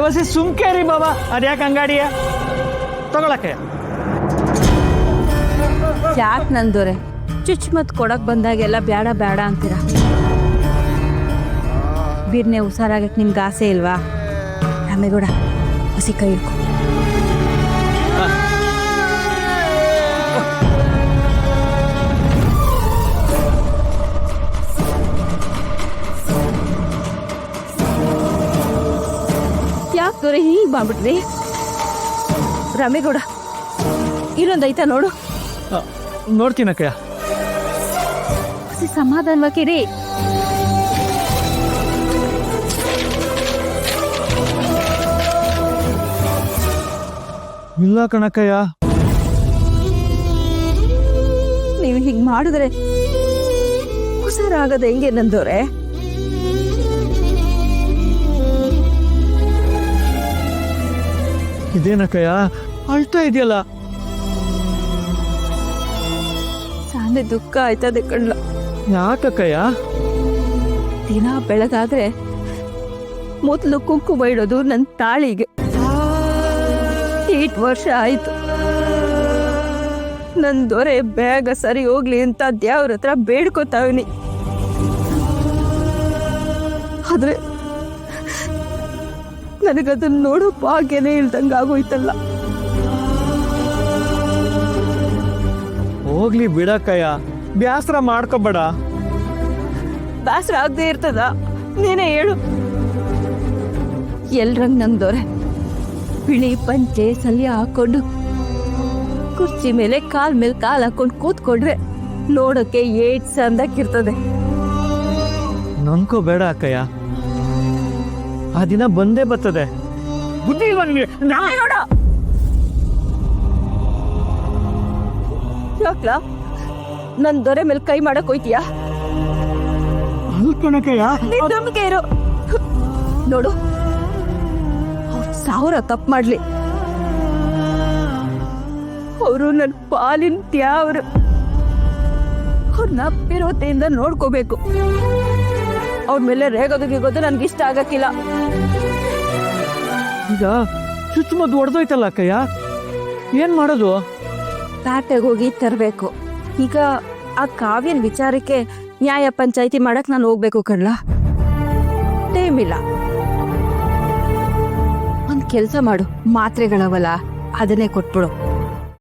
ವಸಿ ಸುಮ್ಕೇರಿ ಬಾಬಾ, ಅದ್ಯಾಕೆ ಅಂಗಡಿಯ ತಗೊಳಕ್ಕೆ? ಯಾಕೆ ನಂದೋರೆ ಚುಚ್ಚುಮತ್ ಕೊಡಕ್ ಬಂದಾಗೆಲ್ಲ ಬೇಡ ಬೇಡ ಅಂತೀರ? ಬಿರ್ನೆ ಹುಷಾರಾಗಕ್ಕೆ ನಿಮ್ಗೆ ಆಸೆ ಇಲ್ವಾ? ರಾಮೇಗೌಡ ಹಸಿ ಕೈ ಹಿಡ್ಕೊ. ಯಾಕೆ ದೊರೆ ಹೀಗೆ ಮಾಡ್ಬಿಟ್ರಿ? ರಾಮೇಗೌಡ ಇಲ್ಲೊಂದು ಐತಾ ನೋಡು. ನೋಡ್ತೀನಕ್ಕ. ಸಮಾಧಾನವಾಗಿರಿ. ಇಲ್ಲ ಕಣಕ್ಕಯ್ಯ, ನೀವು ಹೀಗೆ ಮಾಡಿದ್ರೆ ಹುಷಾರಾಗದ ಹೆಂಗೆ ನಂದೋರೆ? ಇದೇನಕ್ಕಯ್ಯ ಅಳ್ತಾ ಇದೆಯಲ್ಲ? ಸಾನೆ ದುಃಖ ಆಯ್ತದೆ ಕಣ್ಲ. ಯಾಕಕ್ಕಯ್ಯ? ದಿನ ಬೆಳಗಾದ್ರೆ ಮೊದಲು ಕುಂಕುಮ ಇಡೋದು ನನ್ನ ತಾಳಿಗೆ. 8 ವರ್ಷ ಆಯ್ತು. ನನ್ನ ದೊರೆ ಬೇಗ ಸರಿ ಹೋಗ್ಲಿ ಅಂತ ದೇವ್ರ ಹತ್ರ ಬೇಡ್ಕೋತಾವಿನಿ. ಆದ್ರೆ ನನಗದನ್ನ ನೋಡೋ ಭಾಗ್ಯನೇ ಇಲ್ದಂಗ ಆಗೋಯ್ತಲ್ಲ. ಹೋಗ್ಲಿ ಬಿಡಕ್ಕಯ್ಯ, ಬ್ಯಾಸರ ಮಾಡ್ಕೋಬೇಡ. ಬೇಸರ ಆಗದೆ ಇರ್ತದ? ನೀನೇ ಹೇಳು. ಎಲ್ರಂಗ್ ನಂದೋರೆ ಬಿಳಿ ಪಂಚೆ ಸಲ್ಯ ಹಾಕೊಂಡು ಕುರ್ಚಿ ಮೇಲೆ ಕಾಲ್ ಹಾಕೊಂಡು ಕೂತ್ಕೊಂಡ್ರೆ ನೋಡಕ್ಕೆ ಏಟ್ ಚಂದಕ್ಕಿರ್ತದೆ. ನಂಬ್ಕೋಬೇಡ ಅಕ್ಕಯ್ಯ, ಆ ದಿನ ಬಂದೇ ಬರ್ತದೆ. ಬುದ್ಧಿ ಇಲ್ವಾ ನಿಮಗೆ? ಯಾಕ್ಲ ನನ್ ದೊರೆ ಮೇಲೆ ಕೈ ಮಾಡಕ್ ಹೋಯ್ತೀಯಾ? ಕಣಕ್ಕಯ್ಯ, ನಂಬಿಕೆ ಇರು. ನೋಡು, ಅವ್ರು 1000 ತಪ್ಪು ಮಾಡ್ಲಿ, ಅವರು ನನ್ನ ಪಾಲಿನ ತ್ಯಾವ್ರು. ಅವ್ರನ್ನ ಪಿರೋತೆಯಿಂದ ನೋಡ್ಕೋಬೇಕು. ಅವ್ರ ಮೇಲೆ ರೇಗೋದು ನನ್ಗಿಷ್ಟ ಆಗಕ್ಕಿಲ್ಲ. ಈಗ ಚುಚ್ಚುಮದ್ದು ಹೊಡೆದೋಯ್ತಲ್ಲ ಅಕ್ಕಯ್ಯ, ಏನ್ ಮಾಡೋದು? ಪ್ಯಾಟೆಗೆ ಹೋಗಿ ತರಬೇಕು. ಈಗ ಆ ಕಾವ್ಯನ ವಿಚಾರಕ್ಕೆ ನ್ಯಾಯ ಪಂಚಾಯಿತಿ ಮಾಡಕ್ ನಾನು ಹೋಗ್ಬೇಕು ಕಣ್ಲ. ಟೈಮ್ ಇಲ್ಲ. ಒಂದ್ ಕೆಲ್ಸ ಮಾಡು, ಮಾತ್ರೆಗಳವಲ್ಲ ಅದನ್ನೇ ಕೊಟ್ಬಿಡು.